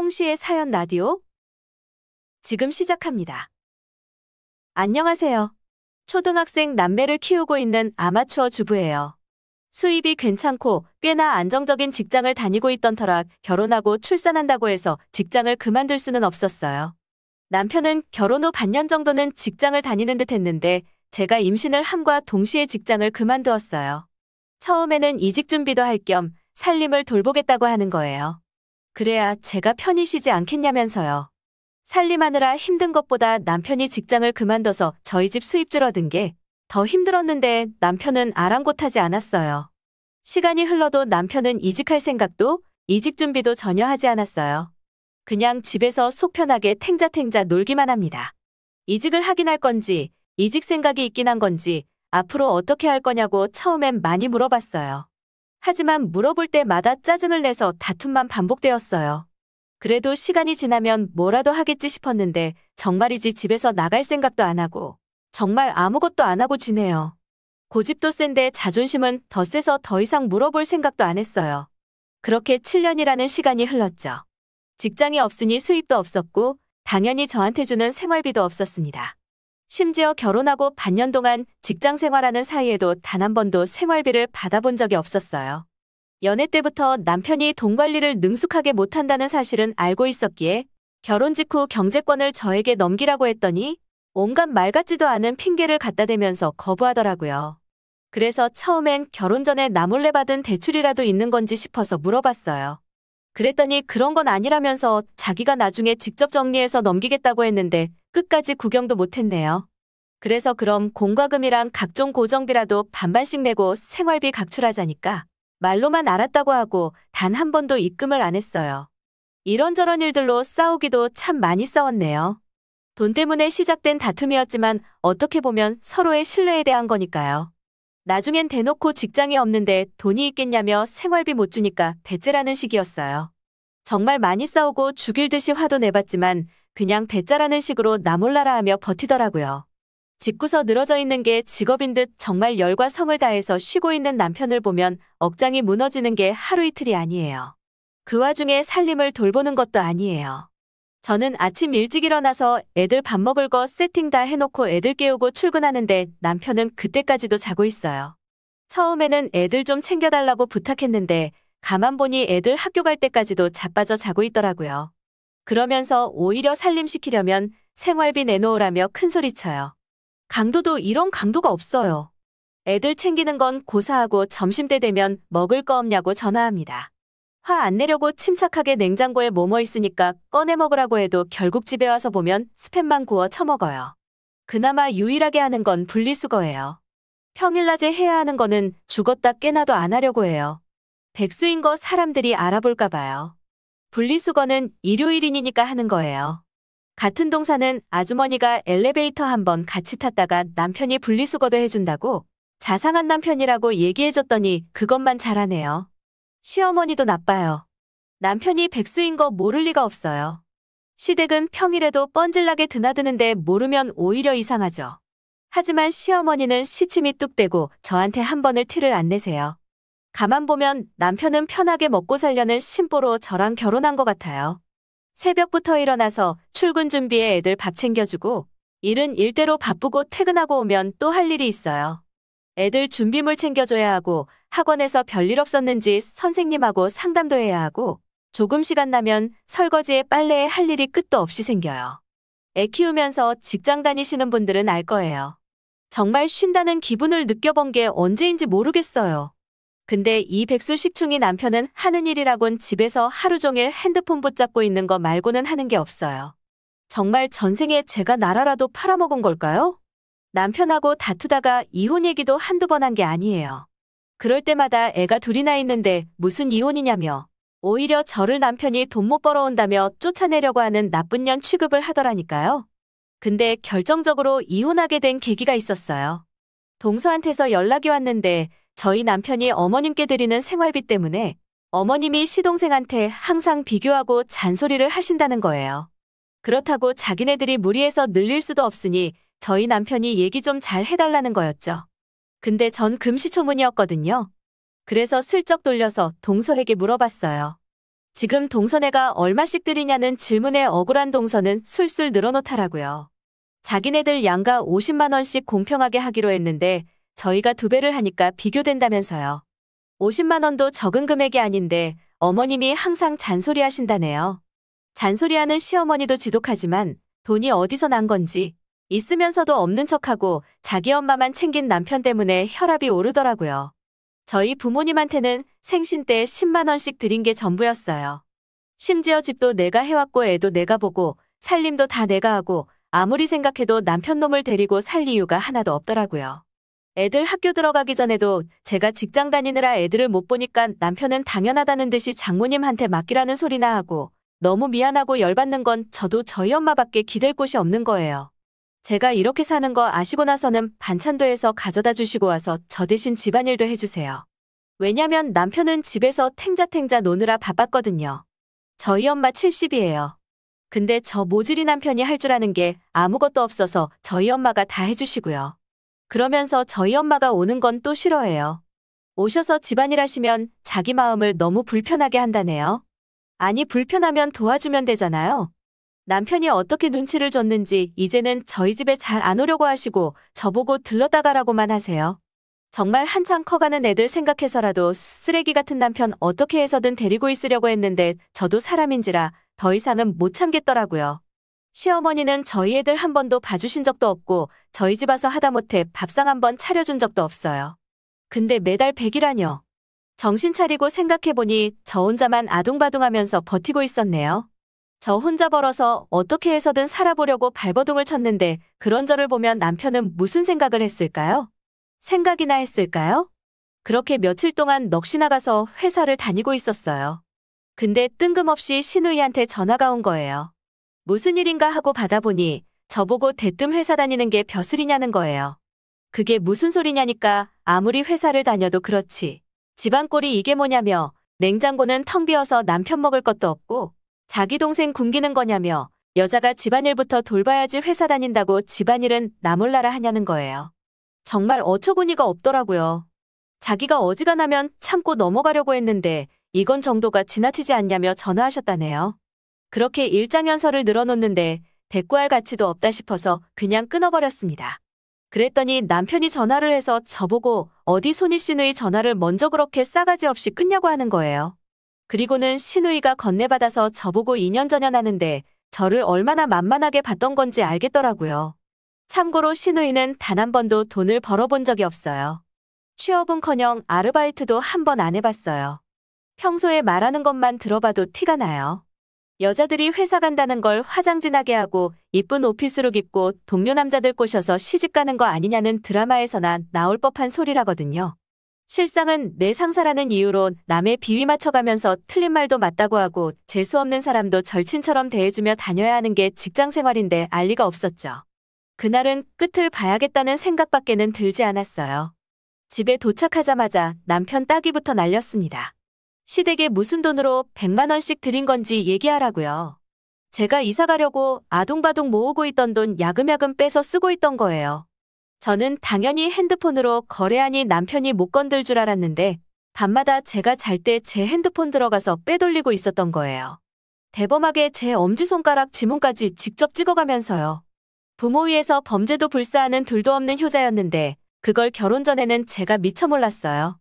홍시의 사연 라디오 지금 시작합니다. 안녕하세요. 초등학생 남매를 키우고 있는 아마추어 주부예요. 수입이 괜찮고 꽤나 안정적인 직장을 다니고 있던 터라 결혼하고 출산한다고 해서 직장을 그만둘 수는 없었어요. 남편은 결혼 후 반년 정도는 직장을 다니는 듯 했는데 제가 임신을 함과 동시에 직장을 그만두었어요. 처음에는 이직 준비도 할 겸 살림을 돌보겠다고 하는 거예요. 그래야 제가 편히 쉬지 않겠냐면서요. 살림하느라 힘든 것보다 남편이 직장을 그만둬서 저희 집 수입 줄어든 게 더 힘들었는데 남편은 아랑곳하지 않았어요. 시간이 흘러도 남편은 이직할 생각도 이직 준비도 전혀 하지 않았어요. 그냥 집에서 속 편하게 탱자탱자 놀기만 합니다. 이직을 하긴 할 건지, 이직 생각이 있긴 한 건지, 앞으로 어떻게 할 거냐고 처음엔 많이 물어봤어요. 하지만 물어볼 때마다 짜증을 내서 다툼만 반복되었어요. 그래도 시간이 지나면 뭐라도 하겠지 싶었는데 정말이지 집에서 나갈 생각도 안 하고 정말 아무것도 안 하고 지내요. 고집도 센데 자존심은 더 세서 더 이상 물어볼 생각도 안 했어요. 그렇게 7년이라는 시간이 흘렀죠. 직장이 없으니 수입도 없었고 당연히 저한테 주는 생활비도 없었습니다. 심지어 결혼하고 반년 동안 직장 생활하는 사이에도 단 한 번도 생활비를 받아본 적이 없었어요. 연애 때부터 남편이 돈 관리를 능숙하게 못한다는 사실은 알고 있었기에 결혼 직후 경제권을 저에게 넘기라고 했더니 온갖 말 같지도 않은 핑계를 갖다 대면서 거부하더라고요. 그래서 처음엔 결혼 전에 나 몰래 받은 대출이라도 있는 건지 싶어서 물어봤어요. 그랬더니 그런 건 아니라면서 자기가 나중에 직접 정리해서 넘기겠다고 했는데 끝까지 구경도 못했네요. 그래서 그럼 공과금이랑 각종 고정비라도 반반씩 내고 생활비 각출하자니까 말로만 알았다고 하고 단 한 번도 입금을 안 했어요. 이런저런 일들로 싸우기도 참 많이 싸웠네요. 돈 때문에 시작된 다툼이었지만 어떻게 보면 서로의 신뢰에 대한 거니까요. 나중엔 대놓고 직장이 없는데 돈이 있겠냐며 생활비 못 주니까 배째라는 식이었어요. 정말 많이 싸우고 죽일 듯이 화도 내봤지만 그냥 배짜라는 식으로 나 몰라라 하며 버티더라고요. 집구서 늘어져 있는 게 직업인 듯 정말 열과 성을 다해서 쉬고 있는 남편을 보면 억장이 무너지는 게 하루 이틀이 아니에요. 그 와중에 살림을 돌보는 것도 아니에요. 저는 아침 일찍 일어나서 애들 밥 먹을 거 세팅 다 해놓고 애들 깨우고 출근하는데 남편은 그때까지도 자고 있어요. 처음에는 애들 좀 챙겨달라고 부탁했는데 가만 보니 애들 학교 갈 때까지도 자빠져 자고 있더라고요. 그러면서 오히려 살림시키려면 생활비 내놓으라며 큰소리쳐요. 강도도 이런 강도가 없어요. 애들 챙기는 건 고사하고 점심때 되면 먹을 거 없냐고 전화합니다. 화 안 내려고 침착하게 냉장고에 뭐뭐 있으니까 꺼내 먹으라고 해도 결국 집에 와서 보면 스팸만 구워 처먹어요. 그나마 유일하게 하는 건 분리수거예요. 평일낮에 해야 하는 거는 죽었다 깨나도 안 하려고 해요. 백수인 거 사람들이 알아볼까 봐요. 분리수거는 일요일이니까 하는 거예요. 같은 동사는 아주머니가 엘리베이터 한번 같이 탔다가 남편이 분리수거도 해준다고 자상한 남편이라고 얘기해줬더니 그것만 잘하네요. 시어머니도 나빠요. 남편이 백수인 거 모를 리가 없어요. 시댁은 평일에도 뻔질나게 드나드는데 모르면 오히려 이상하죠. 하지만 시어머니는 시침이 뚝 떼고 저한테 한 번을 티를 안 내세요. 가만 보면 남편은 편하게 먹고 살려는 심보로 저랑 결혼한 것 같아요. 새벽부터 일어나서 출근 준비에 애들 밥 챙겨주고 일은 일대로 바쁘고 퇴근하고 오면 또 할 일이 있어요. 애들 준비물 챙겨줘야 하고 학원에서 별일 없었는지 선생님하고 상담도 해야 하고 조금 시간 나면 설거지에 빨래에 할 일이 끝도 없이 생겨요. 애 키우면서 직장 다니시는 분들은 알 거예요. 정말 쉰다는 기분을 느껴본 게 언제인지 모르겠어요. 근데 이 백수식충이 남편은 하는 일이라곤 집에서 하루 종일 핸드폰 붙잡고 있는 거 말고는 하는 게 없어요. 정말 전생에 제가 나라라도 팔아먹은 걸까요? 남편하고 다투다가 이혼 얘기도 한두 번 한 게 아니에요. 그럴 때마다 애가 둘이나 있는데 무슨 이혼이냐며 오히려 저를 남편이 돈 못 벌어온다며 쫓아내려고 하는 나쁜 년 취급을 하더라니까요. 근데 결정적으로 이혼하게 된 계기가 있었어요. 동서한테서 연락이 왔는데 저희 남편이 어머님께 드리는 생활비 때문에 어머님이 시동생한테 항상 비교하고 잔소리를 하신다는 거예요. 그렇다고 자기네들이 무리해서 늘릴 수도 없으니 저희 남편이 얘기 좀 잘 해달라는 거였죠. 근데 전 금시초문이었거든요. 그래서 슬쩍 돌려서 동서에게 물어봤어요. 지금 동서네가 얼마씩 드리냐는 질문에 억울한 동서는 술술 늘어놓더라고요. 자기네들 양가 50만 원씩 공평하게 하기로 했는데 저희가 2배를 하니까 비교된다면서요. 50만 원도 적은 금액이 아닌데 어머님이 항상 잔소리 하신다네요. 잔소리하는 시어머니도 지독하지만 돈이 어디서 난 건지 있으면서도 없는 척하고 자기 엄마만 챙긴 남편 때문에 혈압이 오르더라고요. 저희 부모님한테는 생신 때 10만 원씩 드린 게 전부였어요. 심지어 집도 내가 해왔고 애도 내가 보고 살림도 다 내가 하고 아무리 생각해도 남편 놈을 데리고 살 이유가 하나도 없더라고요. 애들 학교 들어가기 전에도 제가 직장 다니느라 애들을 못 보니까 남편은 당연하다는 듯이 장모님한테 맡기라는 소리나 하고 너무 미안하고 열받는 건 저도 저희 엄마밖에 기댈 곳이 없는 거예요. 제가 이렇게 사는 거 아시고 나서는 반찬도 해서 가져다 주시고 와서 저 대신 집안일도 해주세요. 왜냐면 남편은 집에서 탱자탱자 노느라 바빴거든요. 저희 엄마 70이에요. 근데 저 모질이 남편이 할 줄 아는 게 아무것도 없어서 저희 엄마가 다 해주시고요. 그러면서 저희 엄마가 오는 건 또 싫어해요. 오셔서 집안일 하시면 자기 마음을 너무 불편하게 한다네요. 아니 불편하면 도와주면 되잖아요. 남편이 어떻게 눈치를 줬는지 이제는 저희 집에 잘 안 오려고 하시고 저보고 들렀다 가라고만 하세요. 정말 한창 커가는 애들 생각해서라도 쓰레기 같은 남편 어떻게 해서든 데리고 있으려고 했는데 저도 사람인지라 더 이상은 못 참겠더라고요. 시어머니는 저희 애들 한 번도 봐주신 적도 없고 저희 집 와서 하다못해 밥상 한 번 차려준 적도 없어요. 근데 매달 100이라뇨. 정신 차리고 생각해보니 저 혼자만 아둥바둥하면서 버티고 있었네요. 저 혼자 벌어서 어떻게 해서든 살아보려고 발버둥을 쳤는데 그런 저를 보면 남편은 무슨 생각을 했을까요? 생각이나 했을까요? 그렇게 며칠 동안 넋이 나가서 회사를 다니고 있었어요. 근데 뜬금없이 신우이한테 전화가 온 거예요. 무슨 일인가 하고 받아보니 저보고 대뜸 회사 다니는 게 벼슬이냐는 거예요. 그게 무슨 소리냐니까 아무리 회사를 다녀도 그렇지. 집안 꼴이 이게 뭐냐며 냉장고는 텅 비어서 남편 먹을 것도 없고 자기 동생 굶기는 거냐며 여자가 집안일부터 돌봐야지 회사 다닌다고 집안일은 나 몰라라 하냐는 거예요. 정말 어처구니가 없더라고요. 자기가 어지간하면 참고 넘어가려고 했는데 이건 정도가 지나치지 않냐며 전화하셨다네요. 그렇게 일장연설을 늘어놓는데 대꾸할 가치도 없다 싶어서 그냥 끊어버렸습니다. 그랬더니 남편이 전화를 해서 저보고 어디 손이 시누이 전화를 먼저 그렇게 싸가지 없이 끊냐고 하는 거예요. 그리고는 시누이가 건네받아서 저보고 2년 전연하는데 저를 얼마나 만만하게 봤던 건지 알겠더라고요. 참고로 시누이는 단 한 번도 돈을 벌어본 적이 없어요. 취업은커녕 아르바이트도 한 번 안 해봤어요. 평소에 말하는 것만 들어봐도 티가 나요. 여자들이 회사 간다는 걸 화장진하게 하고 이쁜 오피스룩 입고 동료 남자들 꼬셔서 시집 가는 거 아니냐는 드라마에서나 나올 법한 소리라거든요. 실상은 내 상사라는 이유로 남의 비위 맞춰가면서 틀린 말도 맞다고 하고 재수없는 사람도 절친처럼 대해주며 다녀야 하는 게 직장 생활인데 알 리가 없었죠. 그날은 끝을 봐야겠다는 생각밖에는 들지 않았어요. 집에 도착하자마자 남편 따귀부터 날렸습니다. 시댁에 무슨 돈으로 100만 원씩 드린 건지 얘기하라고요. 제가 이사 가려고 아둥바둥 모으고 있던 돈 야금야금 빼서 쓰고 있던 거예요. 저는 당연히 핸드폰으로 거래하니 남편이 못 건들 줄 알았는데 밤마다 제가 잘 때 제 핸드폰 들어가서 빼돌리고 있었던 거예요. 대범하게 제 엄지손가락 지문까지 직접 찍어가면서요. 부모 위에서 범죄도 불사하는 둘도 없는 효자였는데 그걸 결혼 전에는 제가 미처 몰랐어요.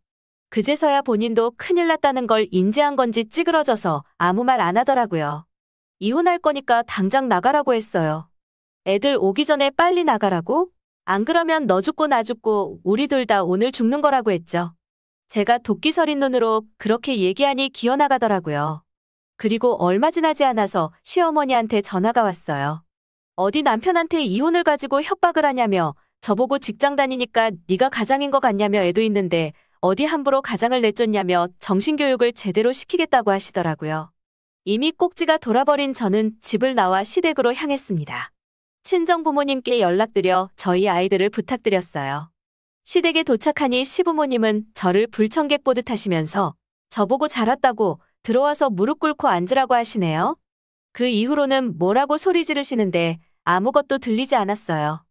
그제서야 본인도 큰일 났다는 걸 인지한 건지 찌그러져서 아무 말 안 하더라고요. 이혼할 거니까 당장 나가라고 했어요. 애들 오기 전에 빨리 나가라고? 안 그러면 너 죽고 나 죽고 우리 둘 다 오늘 죽는 거라고 했죠. 제가 도끼 서린 눈으로 그렇게 얘기하니 기어나가더라고요. 그리고 얼마 지나지 않아서 시어머니한테 전화가 왔어요. 어디 남편한테 이혼을 가지고 협박을 하냐며 저보고 직장 다니니까 네가 가장인 것 같냐며 애도 있는데 어디 함부로 가장을 내쫓냐며 정신교육을 제대로 시키겠다고 하시더라고요. 이미 꼭지가 돌아버린 저는 집을 나와 시댁으로 향했습니다. 친정 부모님께 연락드려 저희 아이들을 부탁드렸어요. 시댁에 도착하니 시부모님은 저를 불청객 보듯 하시면서 저보고 잘 왔다고 들어와서 무릎 꿇고 앉으라고 하시네요. 그 이후로는 뭐라고 소리 지르시는데 아무것도 들리지 않았어요.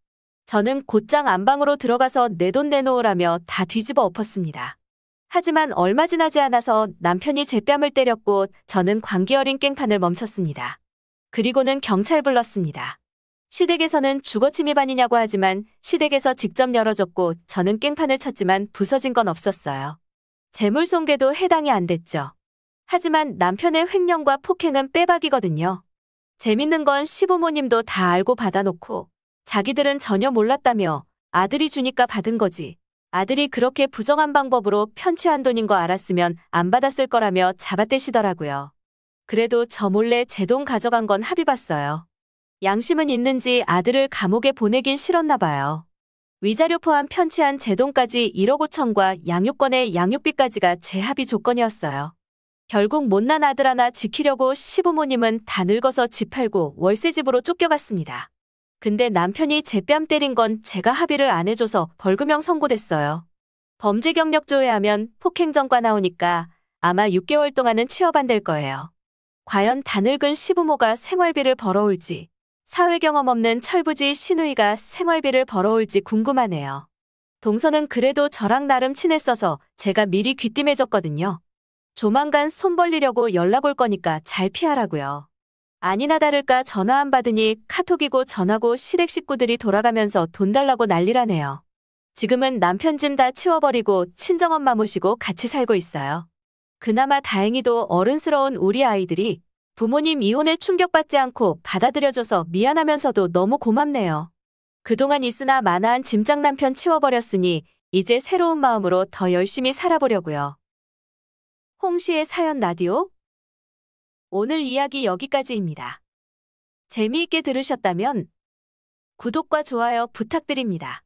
저는 곧장 안방으로 들어가서 내 돈 내놓으라며 다 뒤집어 엎었습니다. 하지만 얼마 지나지 않아서 남편이 제 뺨을 때렸고 저는 광기 어린 깽판을 멈췄습니다. 그리고는 경찰 불렀습니다. 시댁에서는 주거 침입 아니냐고 하지만 시댁에서 직접 열어줬고 저는 깽판을 쳤지만 부서진 건 없었어요. 재물 손괴도 해당이 안 됐죠. 하지만 남편의 횡령과 폭행은 빼박이거든요. 재밌는 건 시부모님도 다 알고 받아놓고 자기들은 전혀 몰랐다며 아들이 주니까 받은 거지. 아들이 그렇게 부정한 방법으로 편취한 돈인 거 알았으면 안 받았을 거라며 잡아떼시더라고요. 그래도 저 몰래 제 돈 가져간 건 합의 봤어요. 양심은 있는지 아들을 감옥에 보내긴 싫었나 봐요. 위자료 포함 편취한 제 돈까지 1억 5천과 양육권의 양육비까지가 제 합의 조건이었어요. 결국 못난 아들 하나 지키려고 시부모님은 다 늙어서 집 팔고 월세집으로 쫓겨갔습니다. 근데 남편이 제 뺨 때린 건 제가 합의를 안 해줘서 벌금형 선고됐어요. 범죄 경력 조회하면 폭행전과 나오니까 아마 6개월 동안은 취업 안 될 거예요. 과연 다 늙은 시부모가 생활비를 벌어올지, 사회 경험 없는 철부지 시누이가 생활비를 벌어올지 궁금하네요. 동서는 그래도 저랑 나름 친했어서 제가 미리 귀띔해줬거든요. 조만간 손 벌리려고 연락 올 거니까 잘 피하라고요. 아니나 다를까 전화 안 받으니 카톡이고 전화고 시댁 식구들이 돌아가면서 돈 달라고 난리라네요. 지금은 남편 짐 다 치워버리고 친정엄마 모시고 같이 살고 있어요. 그나마 다행히도 어른스러운 우리 아이들이 부모님 이혼에 충격받지 않고 받아들여줘서 미안하면서도 너무 고맙네요. 그동안 있으나 마나한 짐작 남편 치워버렸으니 이제 새로운 마음으로 더 열심히 살아보려고요. 홍시의 사연 라디오? 오늘 이야기 여기까지입니다. 재미있게 들으셨다면 구독과 좋아요 부탁드립니다.